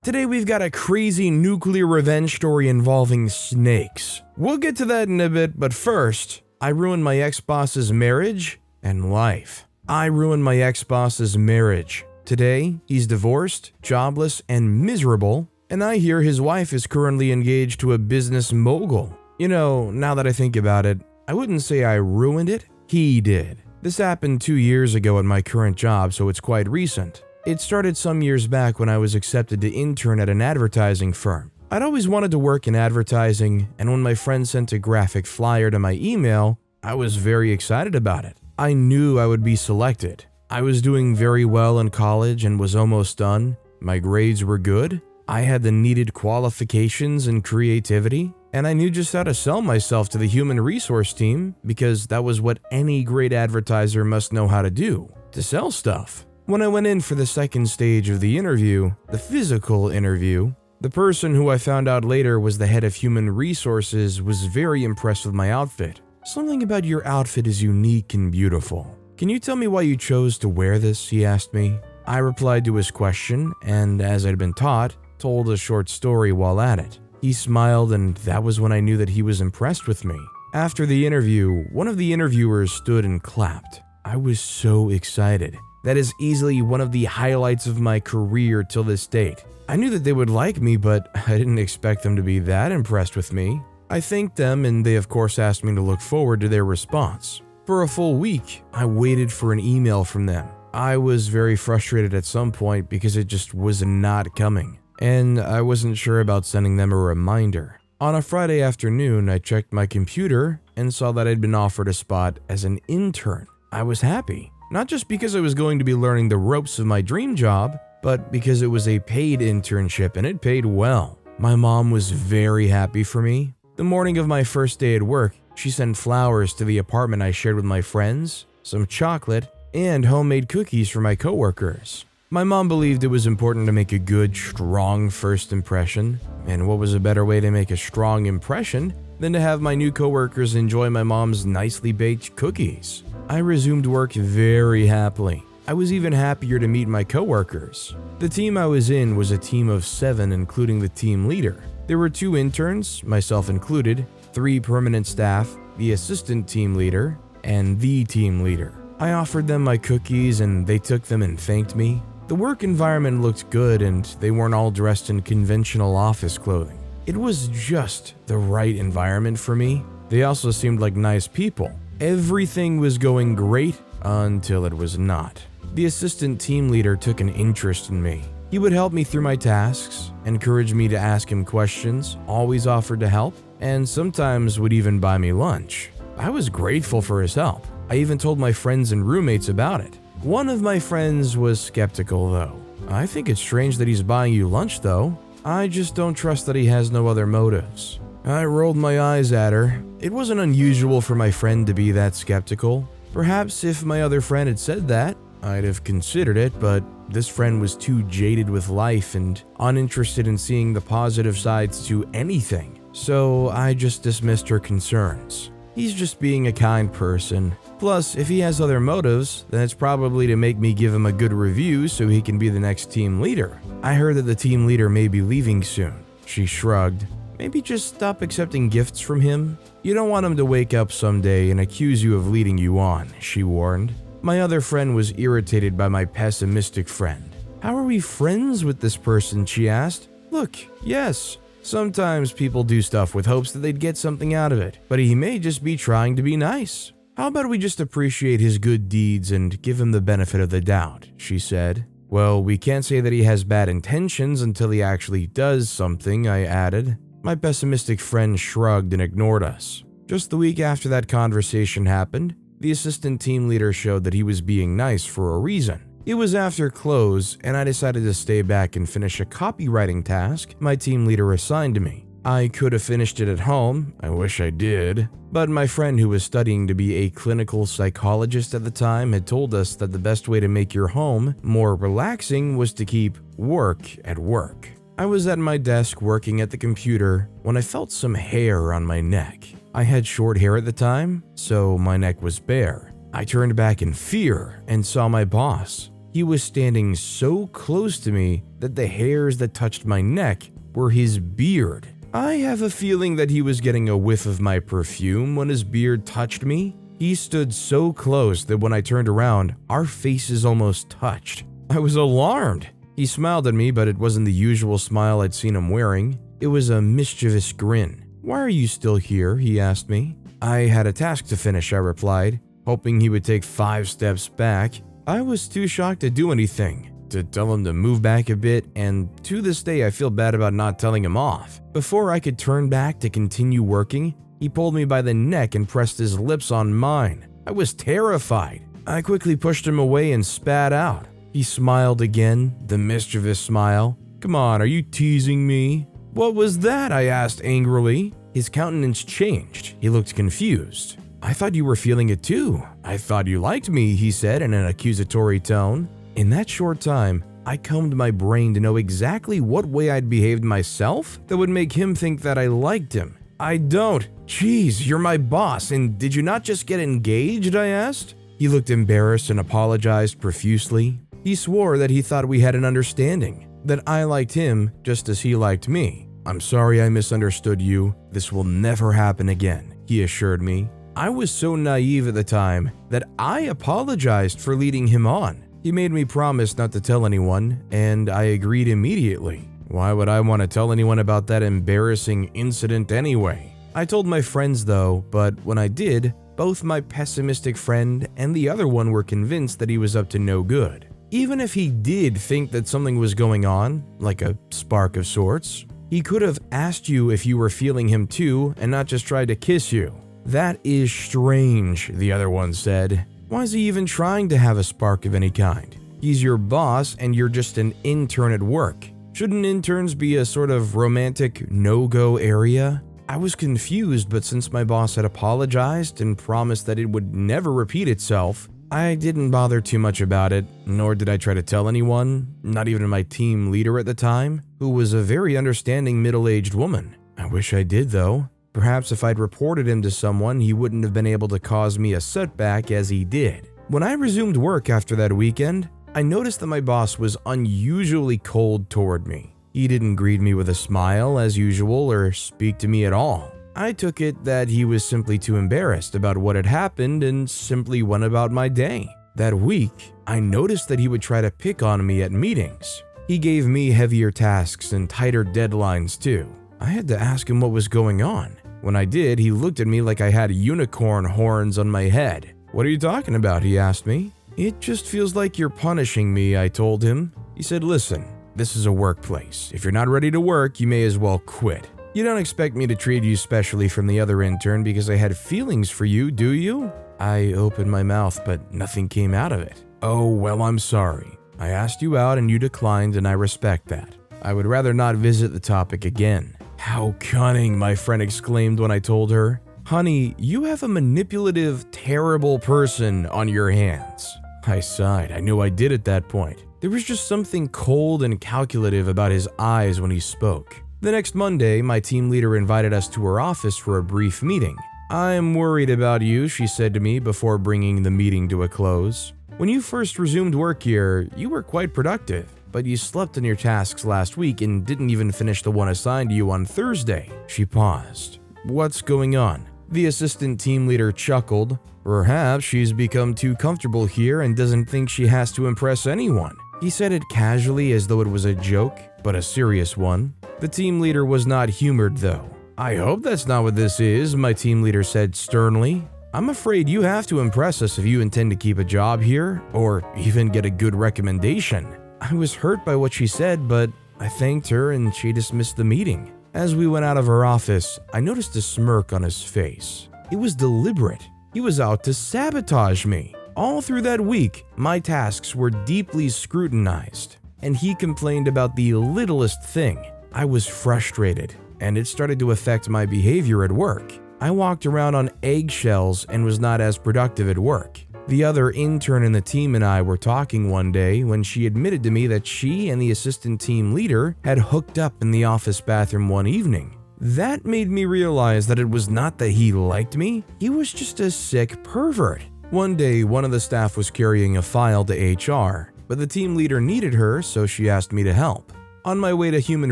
Today we've got a crazy nuclear revenge story involving snakes. We'll get to that in a bit, but first, I ruined my ex-boss's marriage and life. I ruined my ex-boss's marriage. Today, he's divorced, jobless, and miserable, and I hear his wife is currently engaged to a business mogul. You know, now that I think about it, I wouldn't say I ruined it, he did. This happened 2 years ago at my current job, so it's quite recent. It started some years back when I was accepted to intern at an advertising firm. I'd always wanted to work in advertising, and when my friend sent a graphic flyer to my email, I was very excited about it. I knew I would be selected. I was doing very well in college and was almost done. My grades were good. I had the needed qualifications and creativity, and I knew just how to sell myself to the human resource team because that was what any great advertiser must know how to do, to sell stuff. When I went in for the second stage of the interview, the physical interview, the person who I found out later was the head of human resources was very impressed with my outfit. Something about your outfit is unique and beautiful. Can you tell me why you chose to wear this? He asked me. I replied to his question, and as I'd been taught, told a short story while at it. He smiled, and that was when I knew that he was impressed with me. After the interview, one of the interviewers stood and clapped. I was so excited. That is easily one of the highlights of my career till this date. I knew that they would like me, but I didn't expect them to be that impressed with me. I thanked them, and they of course asked me to look forward to their response. For a full week, I waited for an email from them. I was very frustrated at some point because it just was not coming, and I wasn't sure about sending them a reminder. On a Friday afternoon, I checked my computer and saw that I'd been offered a spot as an intern. I was happy, not just because I was going to be learning the ropes of my dream job, but because it was a paid internship and it paid well. My mom was very happy for me. The morning of my first day at work, she sent flowers to the apartment I shared with my friends, some chocolate, and homemade cookies for my coworkers. My mom believed it was important to make a good, strong first impression, and what was a better way to make a strong impression than to have my new coworkers enjoy my mom's nicely baked cookies. I resumed work very happily. I was even happier to meet my coworkers. The team I was in was a team of 7, including the team leader. There were 2 interns, myself included, 3 permanent staff, the assistant team leader, and the team leader. I offered them my cookies and they took them and thanked me. The work environment looked good and they weren't all dressed in conventional office clothing. It was just the right environment for me. They also seemed like nice people. Everything was going great until it was not. The assistant team leader took an interest in me. He would help me through my tasks, encourage me to ask him questions, always offered to help, and sometimes would even buy me lunch. I was grateful for his help. I even told my friends and roommates about it. One of my friends was skeptical though. I think it's strange that he's buying you lunch though. I just don't trust that he has no other motives. I rolled my eyes at her. It wasn't unusual for my friend to be that skeptical. Perhaps if my other friend had said that, I'd have considered it, but this friend was too jaded with life and uninterested in seeing the positive sides to anything. So I just dismissed her concerns. He's just being a kind person. Plus, if he has other motives, then it's probably to make me give him a good review so he can be the next team leader. I heard that the team leader may be leaving soon. She shrugged. Maybe just stop accepting gifts from him. You don't want him to wake up someday and accuse you of leading you on, she warned. My other friend was irritated by my pessimistic friend. How are we friends with this person, she asked. Look, yes, sometimes people do stuff with hopes that they'd get something out of it, but he may just be trying to be nice. How about we just appreciate his good deeds and give him the benefit of the doubt, she said. Well, we can't say that he has bad intentions until he actually does something, I added. My pessimistic friend shrugged and ignored us. Just the week after that conversation happened, the assistant team leader showed that he was being nice for a reason. It was after close, and I decided to stay back and finish a copywriting task my team leader assigned to me. I could have finished it at home, I wish I did, but my friend who was studying to be a clinical psychologist at the time had told us that the best way to make your home more relaxing was to keep work at work. I was at my desk working at the computer when I felt some hair on my neck. I had short hair at the time, so my neck was bare. I turned back in fear and saw my boss. He was standing so close to me that the hairs that touched my neck were his beard. I have a feeling that he was getting a whiff of my perfume when his beard touched me. He stood so close that when I turned around, our faces almost touched. I was alarmed. He smiled at me, but it wasn't the usual smile I'd seen him wearing. It was a mischievous grin. "Why are you still here?" he asked me. "I had a task to finish," I replied, hoping he would take 5 steps back. I was too shocked to do anything, to tell him to move back a bit, and to this day I feel bad about not telling him off. Before I could turn back to continue working, he pulled me by the neck and pressed his lips on mine. I was terrified. I quickly pushed him away and spat out. He smiled again, the mischievous smile. "Come on, are you teasing me?" "What was that?" I asked angrily. His countenance changed. He looked confused. "I thought you were feeling it too. I thought you liked me," he said in an accusatory tone. In that short time, I combed my brain to know exactly what way I'd behaved myself that would make him think that I liked him. "I don't." "Geez, you're my boss, and did you not just get engaged?" I asked. He looked embarrassed and apologized profusely. He swore that he thought we had an understanding, that I liked him just as he liked me. "I'm sorry I misunderstood you. This will never happen again," he assured me. I was so naive at the time that I apologized for leading him on. He made me promise not to tell anyone, and I agreed immediately. Why would I want to tell anyone about that embarrassing incident anyway? I told my friends though, but when I did, both my pessimistic friend and the other one were convinced that he was up to no good. Even if he did think that something was going on, like a spark of sorts, he could have asked you if you were feeling him too and not just tried to kiss you. "That is strange," the other one said. "Why is he even trying to have a spark of any kind? He's your boss and you're just an intern at work. Shouldn't interns be a sort of romantic no-go area?" I was confused, but since my boss had apologized and promised that it would never repeat itself, I didn't bother too much about it, nor did I try to tell anyone, not even my team leader at the time, who was a very understanding middle-aged woman. I wish I did though. Perhaps if I'd reported him to someone, he wouldn't have been able to cause me a setback as he did. When I resumed work after that weekend, I noticed that my boss was unusually cold toward me. He didn't greet me with a smile as usual or speak to me at all. I took it that he was simply too embarrassed about what had happened and simply went about my day. That week, I noticed that he would try to pick on me at meetings. He gave me heavier tasks and tighter deadlines too. I had to ask him what was going on. When I did, he looked at me like I had unicorn horns on my head. "What are you talking about?" he asked me. "It just feels like you're punishing me," I told him. He said, "Listen, this is a workplace. If you're not ready to work, you may as well quit. You don't expect me to treat you specially from the other intern because I had feelings for you, do you?" I opened my mouth, but nothing came out of it. "Oh, well, I'm sorry. I asked you out and you declined, and I respect that. I would rather not visit the topic again." "How cunning," my friend exclaimed when I told her. "Honey, you have a manipulative, terrible person on your hands." I sighed. I knew I did at that point. There was just something cold and calculative about his eyes when he spoke. The next Monday, my team leader invited us to her office for a brief meeting. "I'm worried about you," she said to me before bringing the meeting to a close. "When you first resumed work here, you were quite productive, but you slept on your tasks last week and didn't even finish the one assigned to you on Thursday." She paused. "What's going on?" The assistant team leader chuckled. "Perhaps she's become too comfortable here and doesn't think she has to impress anyone." He said it casually as though it was a joke, but a serious one. The team leader was not humored though. "I hope that's not what this is," my team leader said sternly. "I'm afraid you have to impress us if you intend to keep a job here, or even get a good recommendation." I was hurt by what she said, but I thanked her and she dismissed the meeting. As we went out of her office, I noticed a smirk on his face. It was deliberate. He was out to sabotage me. All through that week, my tasks were deeply scrutinized, and he complained about the littlest thing. I was frustrated, and it started to affect my behavior at work. I walked around on eggshells and was not as productive at work. The other intern in the team and I were talking one day when she admitted to me that she and the assistant team leader had hooked up in the office bathroom one evening. That made me realize that it was not that he liked me, he was just a sick pervert. One day, one of the staff was carrying a file to HR. but the team leader needed her, so she asked me to help. On my way to human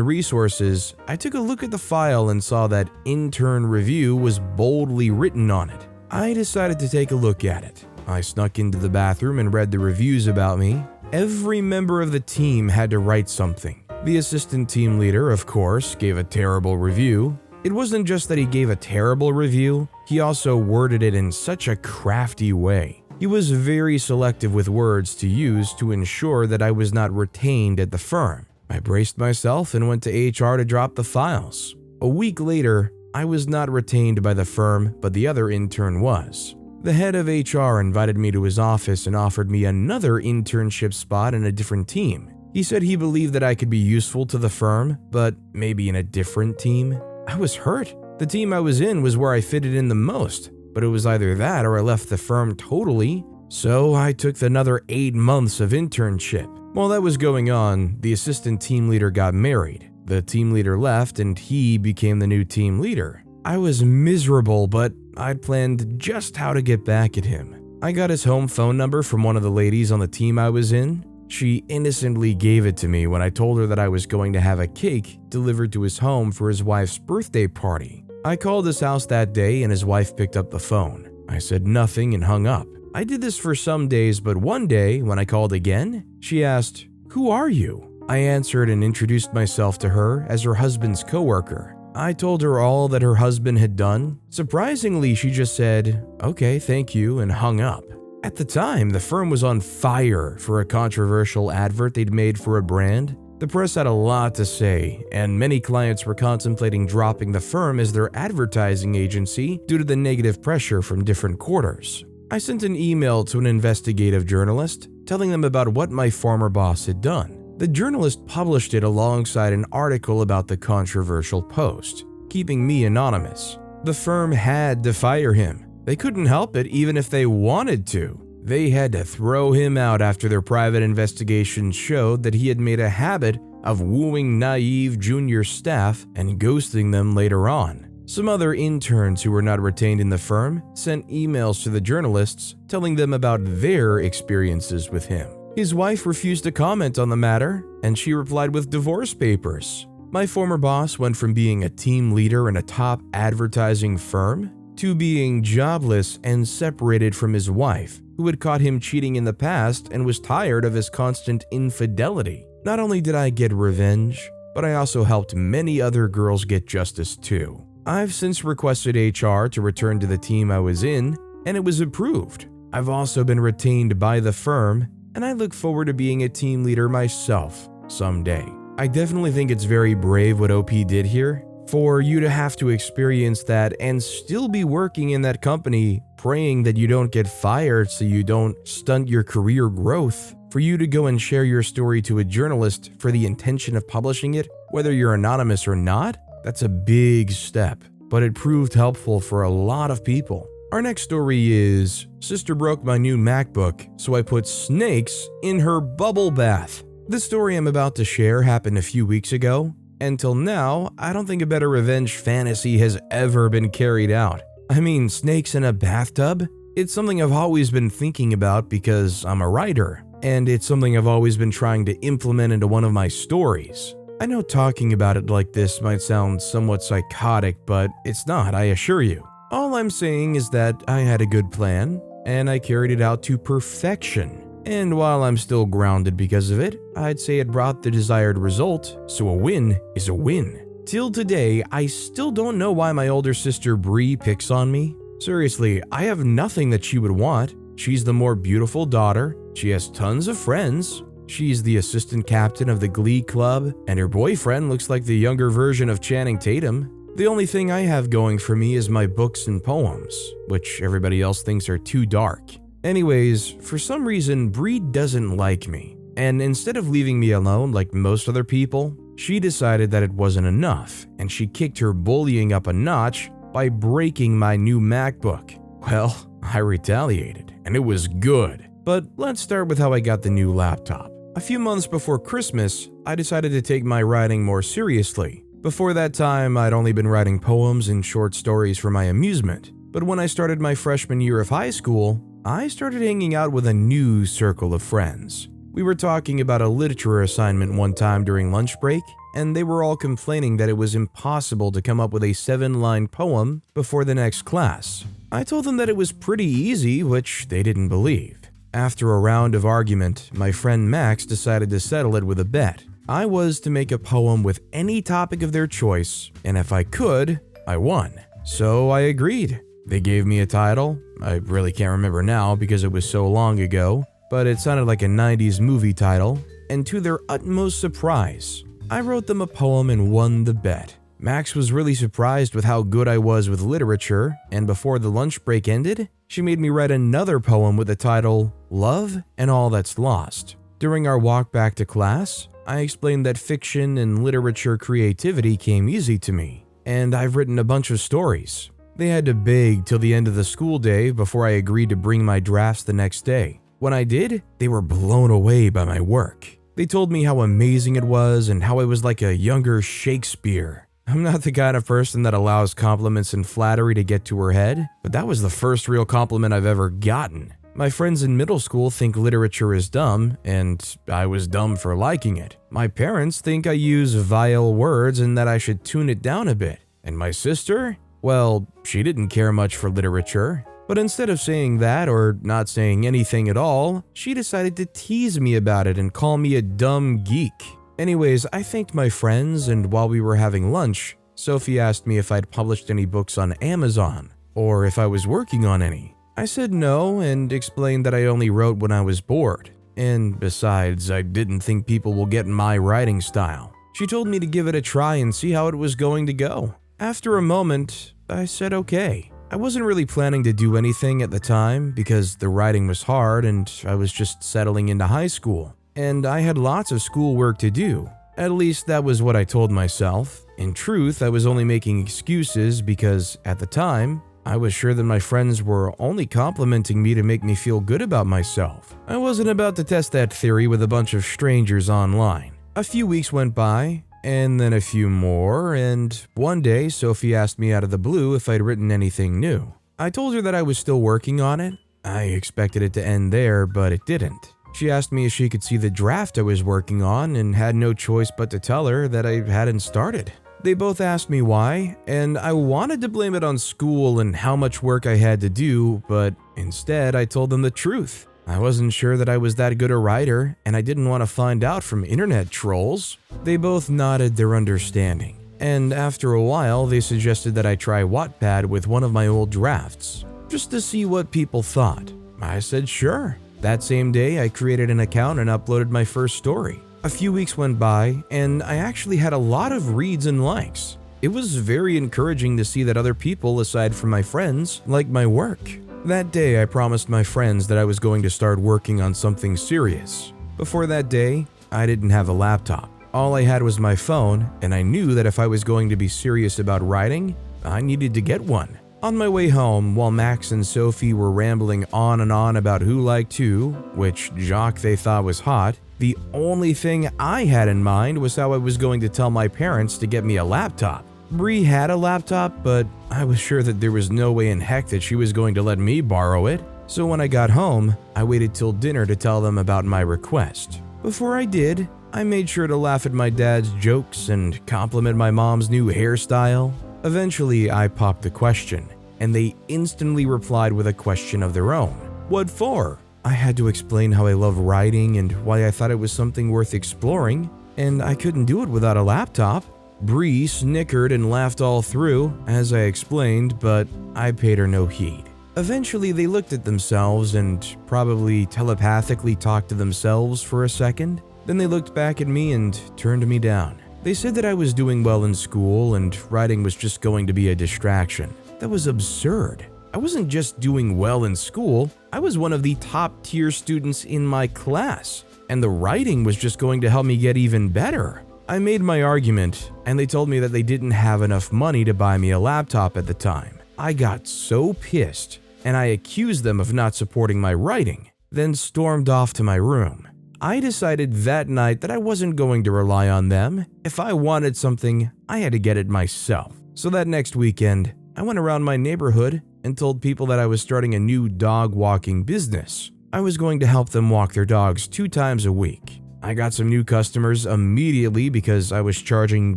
resources, I took a look at the file and saw that intern review was boldly written on it. I decided to take a look at it. I snuck into the bathroom and read the reviews about me. Every member of the team had to write something. The assistant team leader, of course, gave a terrible review. It wasn't just that he gave a terrible review, he also worded it in such a crafty way. He was very selective with words to use to ensure that I was not retained at the firm. I braced myself and went to HR to drop the files. A week later, I was not retained by the firm, but the other intern was. The head of HR invited me to his office and offered me another internship spot in a different team. He said he believed that I could be useful to the firm, but maybe in a different team. I was hurt. The team I was in was where I fitted in the most, but it was either that or I left the firm totally. So I took another 8 months of internship. While that was going on, the assistant team leader got married. The team leader left and he became the new team leader. I was miserable, but I'd planned just how to get back at him. I got his home phone number from one of the ladies on the team I was in. She innocently gave it to me when I told her that I was going to have a cake delivered to his home for his wife's birthday party. I called his house that day and his wife picked up the phone. I said nothing and hung up. I did this for some days, but one day, when I called again, she asked, "Who are you?" I answered and introduced myself to her as her husband's coworker. I told her all that her husband had done. Surprisingly, she just said, "Okay, thank you," and hung up. At the time, the firm was on fire for a controversial advert they'd made for a brand. The press had a lot to say, and many clients were contemplating dropping the firm as their advertising agency due to the negative pressure from different quarters. I sent an email to an investigative journalist telling them about what my former boss had done. The journalist published it alongside an article about the controversial post, keeping me anonymous. The firm had to fire him. They couldn't help it even if they wanted to. They had to throw him out after their private investigation showed that he had made a habit of wooing naive junior staff and ghosting them later on. Some other interns who were not retained in the firm sent emails to the journalists telling them about their experiences with him. His wife refused to comment on the matter, and she replied with divorce papers. My former boss went from being a team leader in a top advertising firm to being jobless and separated from his wife, who had caught him cheating in the past and was tired of his constant infidelity. Not only did I get revenge, but I also helped many other girls get justice too. I've since requested HR to return to the team I was in, and it was approved. I've also been retained by the firm, and I look forward to being a team leader myself someday. I definitely think it's very brave what OP did here. For you to have to experience that and still be working in that company, praying that you don't get fired so you don't stunt your career growth. For you to go and share your story to a journalist for the intention of publishing it, whether you're anonymous or not, that's a big step, but it proved helpful for a lot of people. Our next story is, sister broke my new MacBook, so I put snakes in her bubble bath. The story I'm about to share happened a few weeks ago. Until now, I don't think a better revenge fantasy has ever been carried out. I mean, snakes in a bathtub? It's something I've always been thinking about because I'm a writer, and it's something I've always been trying to implement into one of my stories. I know talking about it like this might sound somewhat psychotic, but it's not, I assure you. All I'm saying is that I had a good plan, and I carried it out to perfection. And while I'm still grounded because of it, I'd say it brought the desired result, so a win is a win. Till today, I still don't know why my older sister Bree picks on me. Seriously, I have nothing that she would want. She's the more beautiful daughter, she has tons of friends, she's the assistant captain of the Glee Club, and her boyfriend looks like the younger version of Channing Tatum. The only thing I have going for me is my books and poems, which everybody else thinks are too dark. Anyways, for some reason, Bree doesn't like me, and instead of leaving me alone like most other people, she decided that it wasn't enough, and she kicked her bullying up a notch by breaking my new MacBook. Well, I retaliated, and it was good. But let's start with how I got the new laptop. A few months before Christmas, I decided to take my writing more seriously. Before that time, I'd only been writing poems and short stories for my amusement. But when I started my freshman year of high school, I started hanging out with a new circle of friends. We were talking about a literature assignment one time during lunch break, and they were all complaining that it was impossible to come up with a 7-line poem before the next class. I told them that it was pretty easy, which they didn't believe. After a round of argument, my friend Max decided to settle it with a bet. I was to make a poem with any topic of their choice, and if I could, I won. So I agreed. They gave me a title. I really can't remember now because it was so long ago, but it sounded like a 90s movie title, and to their utmost surprise, I wrote them a poem and won the bet. Max was really surprised with how good I was with literature, and before the lunch break ended, she made me write another poem with the title, Love and All That's Lost. During our walk back to class, I explained that fiction and literature creativity came easy to me, and I've written a bunch of stories. They had to beg till the end of the school day before I agreed to bring my drafts the next day. When I did, they were blown away by my work. They told me how amazing it was and how I was like a younger Shakespeare. I'm not the kind of person that allows compliments and flattery to get to her head, but that was the first real compliment I've ever gotten. My friends in middle school think literature is dumb, and I was dumb for liking it. My parents think I use vile words and that I should tune it down a bit. And my sister? Well, she didn't care much for literature. But instead of saying that or not saying anything at all, she decided to tease me about it and call me a dumb geek. Anyways, I thanked my friends, and while we were having lunch, Sophie asked me if I'd published any books on Amazon, or if I was working on any. I said no and explained that I only wrote when I was bored. And besides, I didn't think people will get my writing style. She told me to give it a try and see how it was going to go. After a moment, I said okay. I wasn't really planning to do anything at the time because the writing was hard and I was just settling into high school. And I had lots of schoolwork to do. At least that was what I told myself. In truth, I was only making excuses because, at the time, I was sure that my friends were only complimenting me to make me feel good about myself. I wasn't about to test that theory with a bunch of strangers online. A few weeks went by, and then a few more, and one day Sophie asked me out of the blue if I'd written anything new. I told her that I was still working on it. I expected it to end there, but it didn't. She asked me if she could see the draft I was working on and had no choice but to tell her that I hadn't started. They both asked me why, and I wanted to blame it on school and how much work I had to do, but instead I told them the truth. I wasn't sure that I was that good a writer, and I didn't want to find out from internet trolls. They both nodded their understanding, and after a while they suggested that I try Wattpad with one of my old drafts, just to see what people thought. I said sure. That same day, I created an account and uploaded my first story. A few weeks went by, and I actually had a lot of reads and likes. It was very encouraging to see that other people, aside from my friends, liked my work. That day, I promised my friends that I was going to start working on something serious. Before that day, I didn't have a laptop. All I had was my phone, and I knew that if I was going to be serious about writing, I needed to get one. On my way home, while Max and Sophie were rambling on and on about who liked who, which jock they thought was hot, the only thing I had in mind was how I was going to tell my parents to get me a laptop. Bree had a laptop, but I was sure that there was no way in heck that she was going to let me borrow it. So when I got home, I waited till dinner to tell them about my request. Before I did, I made sure to laugh at my dad's jokes and compliment my mom's new hairstyle. Eventually, I popped the question, and they instantly replied with a question of their own. What for? I had to explain how I love writing and why I thought it was something worth exploring, and I couldn't do it without a laptop. Bree snickered and laughed all through, as I explained, but I paid her no heed. Eventually, they looked at themselves and probably telepathically talked to themselves for a second. Then they looked back at me and turned me down. They said that I was doing well in school and writing was just going to be a distraction. That was absurd. I wasn't just doing well in school, I was one of the top tier students in my class, and the writing was just going to help me get even better. I made my argument, and they told me that they didn't have enough money to buy me a laptop at the time. I got so pissed, and I accused them of not supporting my writing, then stormed off to my room. I decided that night that I wasn't going to rely on them. If I wanted something, I had to get it myself. So that next weekend, I went around my neighborhood and told people that I was starting a new dog walking business. I was going to help them walk their dogs 2 times a week. I got some new customers immediately because I was charging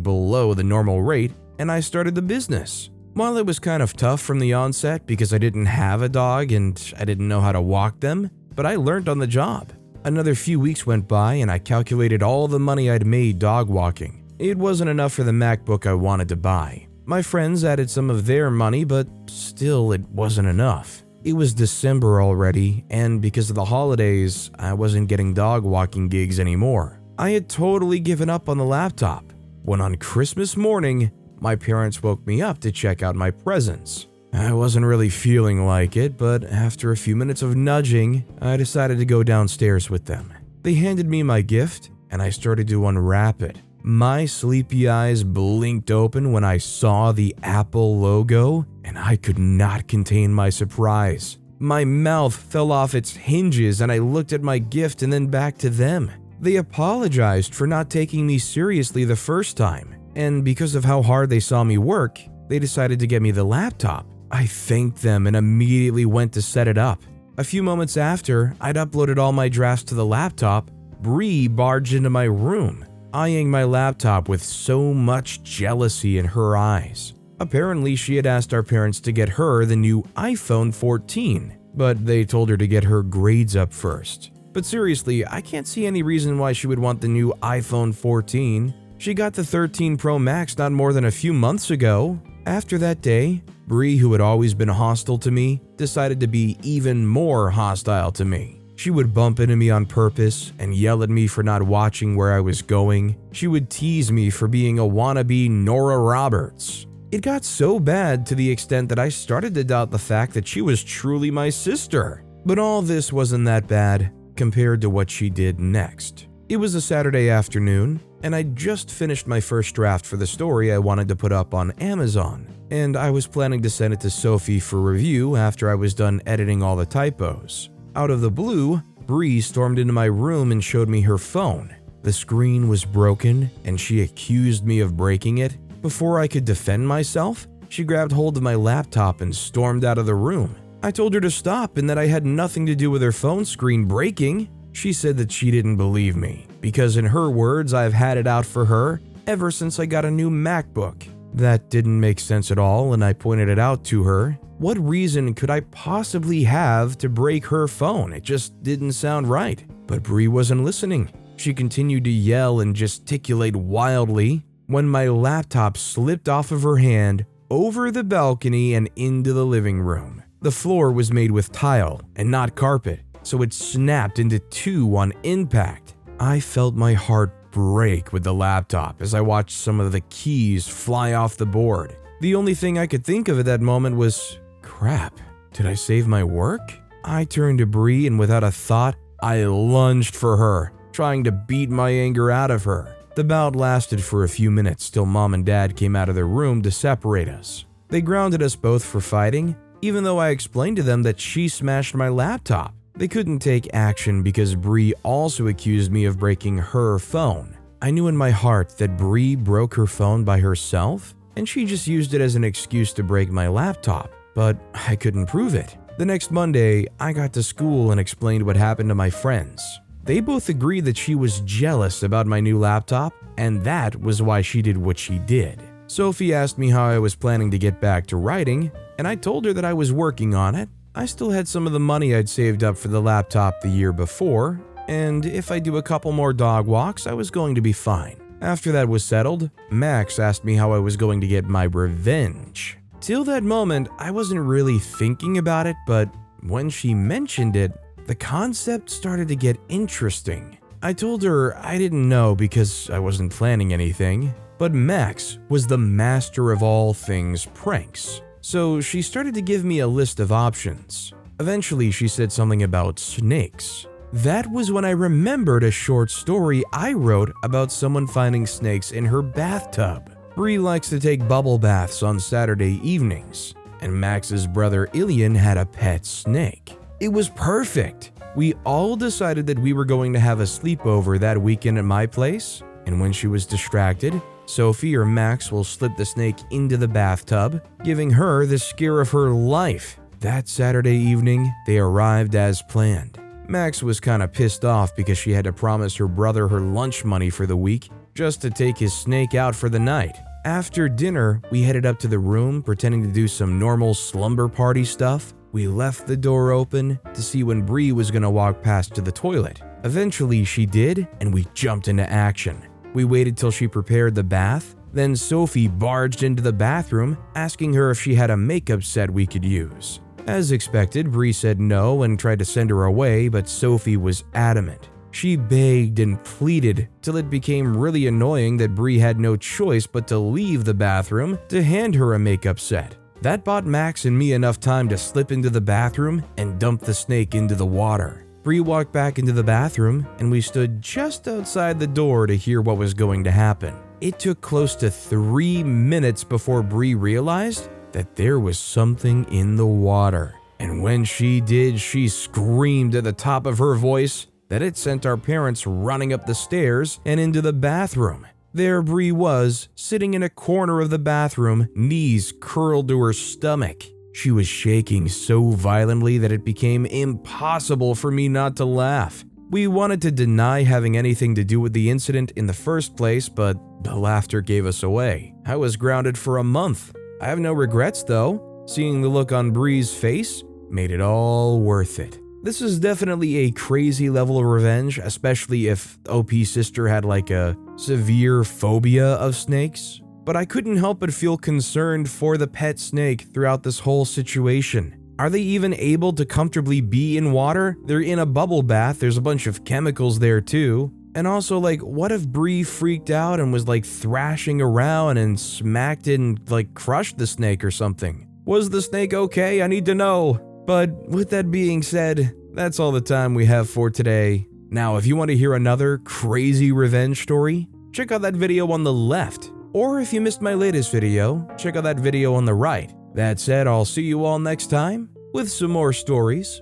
below the normal rate, and I started the business. While it was kind of tough from the onset because I didn't have a dog and I didn't know how to walk them, but I learned on the job. Another few weeks went by and I calculated all the money I'd made dog walking. It wasn't enough for the MacBook I wanted to buy. My friends added some of their money, but still it wasn't enough. It was December already, and because of the holidays, I wasn't getting dog walking gigs anymore. I had totally given up on the laptop, when on Christmas morning, my parents woke me up to check out my presents. I wasn't really feeling like it, but after a few minutes of nudging, I decided to go downstairs with them. They handed me my gift, and I started to unwrap it. My sleepy eyes blinked open when I saw the Apple logo, and I could not contain my surprise. My mouth fell off its hinges and I looked at my gift and then back to them. They apologized for not taking me seriously the first time, and because of how hard they saw me work, they decided to get me the laptop. I thanked them and immediately went to set it up. A few moments after I'd uploaded all my drafts to the laptop, Bree barged into my room, eyeing my laptop with so much jealousy in her eyes. Apparently, she had asked our parents to get her the new iPhone 14, but they told her to get her grades up first. But seriously, I can't see any reason why she would want the new iPhone 14. She got the 13 Pro Max not more than a few months ago. After that day, Bree, who had always been hostile to me, decided to be even more hostile to me. She would bump into me on purpose and yell at me for not watching where I was going. She would tease me for being a wannabe Nora Roberts. It got so bad to the extent that I started to doubt the fact that she was truly my sister. But all this wasn't that bad compared to what she did next. It was a Saturday afternoon, and I'd just finished my first draft for the story I wanted to put up on Amazon, and I was planning to send it to Sophie for review after I was done editing all the typos. Out of the blue, Bree stormed into my room and showed me her phone. The screen was broken, and she accused me of breaking it. Before I could defend myself, she grabbed hold of my laptop and stormed out of the room. I told her to stop and that I had nothing to do with her phone screen breaking. She said that she didn't believe me, because in her words, I've had it out for her ever since I got a new MacBook. That didn't make sense at all, and I pointed it out to her. What reason could I possibly have to break her phone? It just didn't sound right. But Bree wasn't listening. She continued to yell and gesticulate wildly when my laptop slipped off of her hand over the balcony and into the living room. The floor was made with tile and not carpet, so it snapped into two on impact. I felt my heart break with the laptop as I watched some of the keys fly off the board. The only thing I could think of at that moment was, crap, did I save my work? I turned to Bree and without a thought, I lunged for her, trying to beat my anger out of her. The bout lasted for a few minutes till Mom and Dad came out of their room to separate us. They grounded us both for fighting, even though I explained to them that she smashed my laptop. They couldn't take action because Bree also accused me of breaking her phone. I knew in my heart that Bree broke her phone by herself, and she just used it as an excuse to break my laptop, but I couldn't prove it. The next Monday, I got to school and explained what happened to my friends. They both agreed that she was jealous about my new laptop, and that was why she did what she did. Sophie asked me how I was planning to get back to writing, and I told her that I was working on it. I still had some of the money I'd saved up for the laptop the year before, and if I do a couple more dog walks, I was going to be fine. After that was settled, Max asked me how I was going to get my revenge. Till that moment, I wasn't really thinking about it, but when she mentioned it, the concept started to get interesting. I told her I didn't know because I wasn't planning anything, but Max was the master of all things pranks. So she started to give me a list of options. Eventually, she said something about snakes. That was when I remembered a short story I wrote about someone finding snakes in her bathtub. Bree likes to take bubble baths on Saturday evenings, and Max's brother Ilian had a pet snake. It was perfect. We all decided that we were going to have a sleepover that weekend at my place, and when she was distracted, Sophie or Max will slip the snake into the bathtub, giving her the scare of her life. That Saturday evening, they arrived as planned. Max was kinda pissed off because she had to promise her brother her lunch money for the week just to take his snake out for the night. After dinner, we headed up to the room pretending to do some normal slumber party stuff. We left the door open to see when Bree was gonna walk past to the toilet. Eventually she did, and we jumped into action. We waited till she prepared the bath, then Sophie barged into the bathroom asking her if she had a makeup set we could use. As expected, Bree said no and tried to send her away, but Sophie was adamant. She begged and pleaded till it became really annoying that Bree had no choice but to leave the bathroom to hand her a makeup set. That bought Max and me enough time to slip into the bathroom and dump the snake into the water. Bree walked back into the bathroom and we stood just outside the door to hear what was going to happen. It took close to 3 minutes before Bree realized that there was something in the water. And when she did, she screamed at the top of her voice that it sent our parents running up the stairs and into the bathroom. There Bree was, sitting in a corner of the bathroom, knees curled to her stomach. She was shaking so violently that it became impossible for me not to laugh. We wanted to deny having anything to do with the incident in the first place, but the laughter gave us away. I was grounded for a month. I have no regrets though. Seeing the look on Bree's face made it all worth it. This is definitely a crazy level of revenge, especially if OP's sister had like a severe phobia of snakes. But I couldn't help but feel concerned for the pet snake throughout this whole situation. Are they even able to comfortably be in water? They're in a bubble bath, there's a bunch of chemicals there too. And also, like, what if Bree freaked out and was like thrashing around and smacked it and like crushed the snake or something? Was the snake okay? I need to know. But with that being said, that's all the time we have for today. Now, if you want to hear another crazy revenge story, check out that video on the left. Or if you missed my latest video, check out that video on the right. That said, I'll see you all next time with some more stories